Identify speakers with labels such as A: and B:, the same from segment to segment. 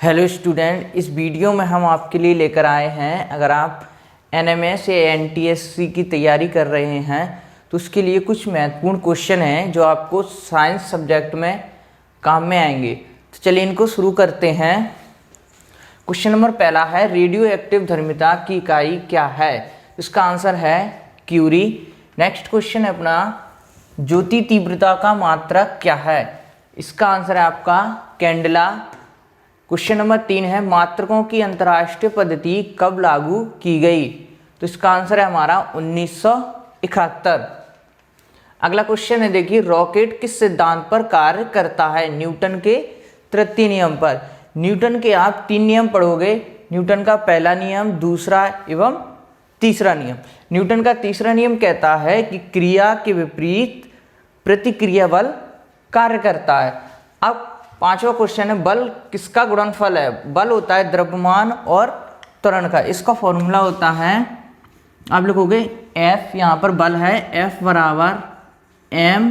A: Hello student, इस video में हम आपके लिए लेकर आए हैं, अगर आप एनएमएस या एनटीएससी की तैयारी कर रहे हैं तो उसके लिए कुछ महत्वपूर्ण क्वेश्चन हैं जो आपको साइंस सब्जेक्ट में काम में आएंगे। तो चलिए इनको शुरू करते हैं। क्वेश्चन नंबर पहला है, रेडियो एक्टिव धर्मिता की इकाई क्या है? इसका आंसर है क्यूरी। नेक्स्ट क्वेश्चन है अपना, ज्योति तीव्रता का मात्रक क्या है? इसका आंसर है आपका कैंडला। क्वेश्चन नंबर 3 है, मात्रकों की अंतर्राष्ट्रीय पद्धति कब लागू की गई? तो इसका आंसर है हमारा 1971। अगला क्वेश्चन है, देखिए, रॉकेट किस सिद्धांत पर कार्य करता है? न्यूटन के तृतीय नियम पर। न्यूटन के आप 3 नियम पढ़ोगे, न्यूटन का पहला नियम, दूसरा एवं तीसरा नियम। न्यूटन का तीसरा नियम कहता है कि क्रिया के विपरीत प्रतिक्रिया बल कार्य करता है। अब पांचवा क्वेश्चन है, बल किसका गुणनफल है? बल होता है द्रव्यमान और त्वरण का। इसका फॉर्मूला होता है, आप लिखोगे F, यहाँ पर बल है F बराबर ma।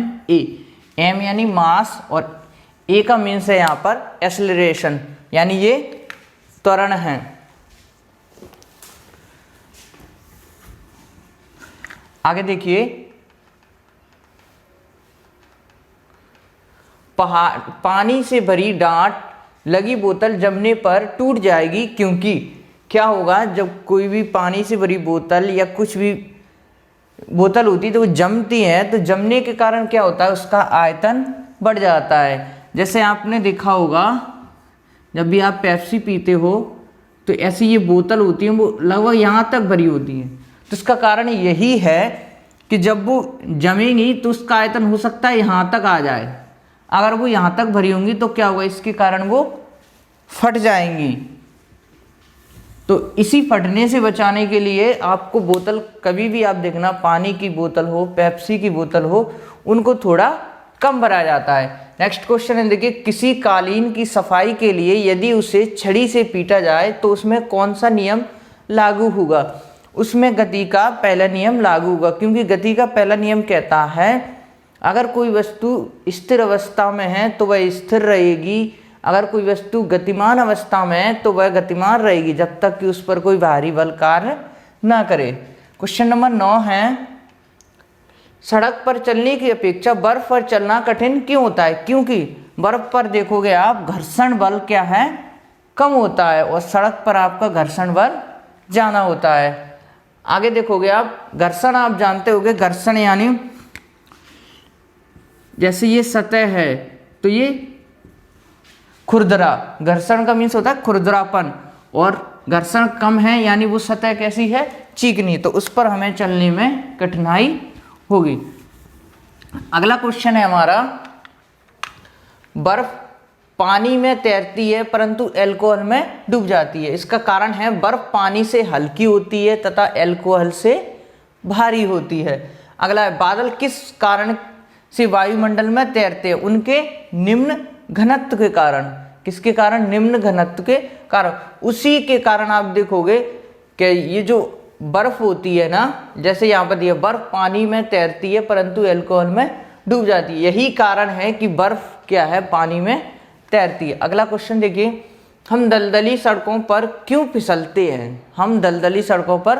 A: m यानी मास और a का मीन्स है यहाँ पर एक्सेलरेशन, यानी ये त्वरण है। आगे देखिए, पानी से भरी डांट लगी बोतल जमने पर टूट जाएगी, क्योंकि क्या होगा? जब कोई भी पानी से भरी बोतल या कुछ भी बोतल होती है तो वो जमती है, तो जमने के कारण क्या होता है? उसका आयतन बढ़ जाता है। जैसे आपने देखा होगा, जब भी आप पेप्सी पीते हो तो ऐसी ये बोतल होती है, वो लगभग यहाँ तक भरी होती है। तो इसका कारण यही है कि जब वो जमेंगी तो उसका आयतन हो सकता है यहाँ तक आ जाए। अगर वो यहाँ तक भरी होंगी तो क्या होगा? इसके कारण वो फट जाएंगी। तो इसी फटने से बचाने के लिए आपको बोतल, कभी भी आप देखना, पानी की बोतल हो, पेप्सी की बोतल हो, उनको थोड़ा कम भरा जाता है। नेक्स्ट क्वेश्चन है, देखिए, किसी कालीन की सफाई के लिए यदि उसे छड़ी से पीटा जाए तो उसमें कौन सा नियम लागू होगा? उसमें गति का पहला नियम लागू होगा, क्योंकि गति का पहला नियम कहता है अगर कोई वस्तु स्थिर अवस्था में है तो वह स्थिर रहेगी, अगर कोई वस्तु गतिमान अवस्था में है तो वह गतिमान रहेगी, जब तक कि उस पर कोई बाहरी बल कार्य ना करे। क्वेश्चन नंबर 9 है, सड़क पर चलने की अपेक्षा बर्फ पर चलना कठिन क्यों होता है? क्योंकि बर्फ पर देखोगे आप, घर्षण बल क्या है? कम होता है, और सड़क पर आपका घर्षण बल ज़्यादा होता है। आगे देखोगे आप, घर्षण आप जानते होगे, घर्षण यानी जैसे ये सतह है तो ये खुरदरा, घर्षण का मीन्स होता है खुरदरापन, और घर्षण कम है यानी वो सतह कैसी है? चिकनी, तो उस पर हमें चलने में कठिनाई होगी। अगला क्वेश्चन है हमारा, बर्फ पानी में तैरती है परंतु अल्कोहल में डूब जाती है। इसका कारण है, बर्फ पानी से हल्की होती है तथा अल्कोहल से भारी होती है। अगला है, बादल किस कारण से वायुमंडल में तैरते हैं? उनके निम्न घनत्व के कारण। किसके कारण? निम्न घनत्व के कारण। उसी के कारण आप देखोगे कि ये जो बर्फ होती है ना, जैसे यहाँ पर दिया, बर्फ पानी में तैरती है परंतु अल्कोहल में डूब जाती है। यही कारण है कि बर्फ क्या है? पानी में तैरती है। अगला क्वेश्चन देखिए, हम दलदली सड़कों पर क्यों फिसलते हैं? हम दलदली सड़कों पर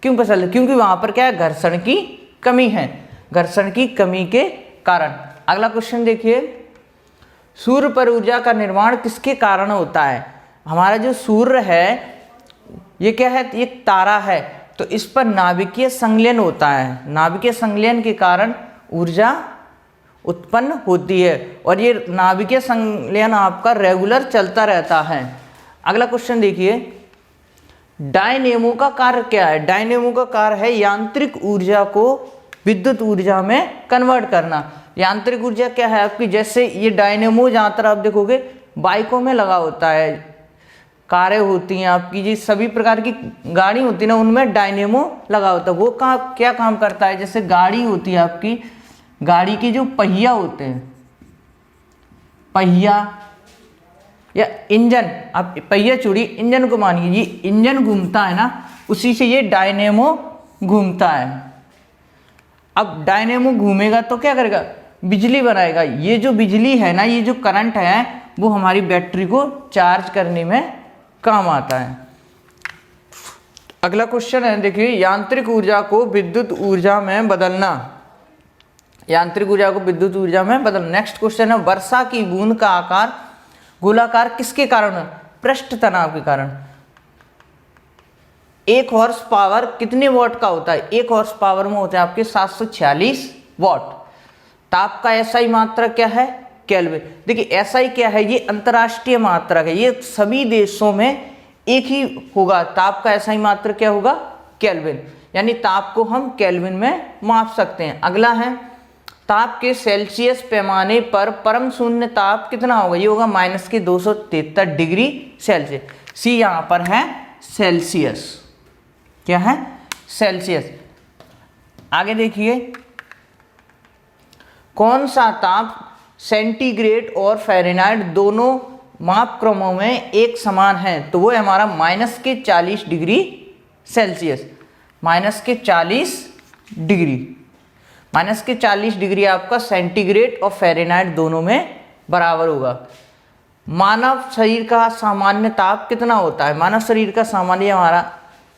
A: क्यों फिसलते? क्योंकि वहाँ पर क्या है? घर्षण की कमी है, घर्षण की कमी के कारण। अगला क्वेश्चन देखिए, सूर्य पर ऊर्जा का निर्माण किसके कारण होता है? हमारा जो सूर्य है ये क्या है? ये तारा है, तो इस पर नाभिकीय संलयन होता है। नाभिकीय संलयन के कारण ऊर्जा उत्पन्न होती है, और ये नाभिकीय संलयन आपका रेगुलर चलता रहता है। अगला क्वेश्चन देखिए, डायनेमो का कार्य क्या है? डायनेमो का कार्य है यांत्रिक ऊर्जा को विद्युत ऊर्जा में कन्वर्ट करना। यांत्रिक ऊर्जा क्या है आपकी? जैसे ये डायनेमो जहाँ तर आप देखोगे बाइकों में लगा होता है, कारें होती हैं आपकी, जी सभी प्रकार की गाड़ी होती है ना, उनमें डायनेमो लगा होता है। वो क्या काम करता है? जैसे गाड़ी होती है आपकी, गाड़ी के जो पहिया होते हैं, पहिया या इंजन, आप पहिया छोड़िए, इंजन को मानिए, ये इंजन घूमता है ना, उसी से ये डायनेमो घूमता है। अब डायनेमो घूमेगा तो क्या करेगा? बिजली बनाएगा। ये जो बिजली है ना, ये जो करंट है वो हमारी बैटरी को चार्ज करने में काम आता है। अगला क्वेश्चन है, देखिए यांत्रिक ऊर्जा को विद्युत ऊर्जा में बदलना। यांत्रिक ऊर्जा को विद्युत ऊर्जा में बदलना। नेक्स्ट क्वेश्चन है, वर्षा की बूंद का आकार गोलाकार किसके कारण है? पृष्ठ तनाव के कारण। 1 हॉर्स पावर कितने वॉट का होता है? 1 हॉर्स पावर में होते हैं आपके 746 वॉट। ताप का एसआई मात्रक क्या है? केल्विन। देखिए एसआई क्या है? ये अंतरराष्ट्रीय मात्रक है, ये सभी देशों में एक ही होगा। ताप का एसआई मात्रक क्या होगा? केल्विन। यानी ताप को हम केल्विन में माप सकते हैं। अगला है, ताप के सेल्सियस पैमाने पर परम शून्य ताप कितना होगा? ये होगा -273 डिग्री सेल्सियस। सी यहाँ पर है सेल्सियस। क्या है? सेल्सियस। आगे देखिए, कौन सा ताप सेंटीग्रेड और फ़ारेनहाइट दोनों माप क्रमों में एक समान है? तो वो है हमारा -40 डिग्री सेल्सियस। -40 डिग्री, -40 डिग्री आपका सेंटीग्रेड और फ़ारेनहाइट दोनों में बराबर होगा। मानव शरीर का सामान्य ताप कितना होता है? मानव शरीर का सामान्य हमारा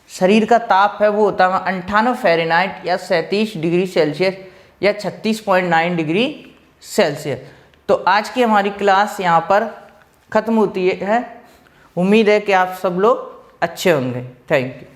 A: शरीर का ताप है वो होता है 98 फ़ारेनहाइट या 37 डिग्री सेल्सियस या 36.9 डिग्री सेल्सियस। तो आज की हमारी क्लास यहाँ पर ख़त्म होती है। उम्मीद है कि आप सब लोग अच्छे होंगे। Thank you.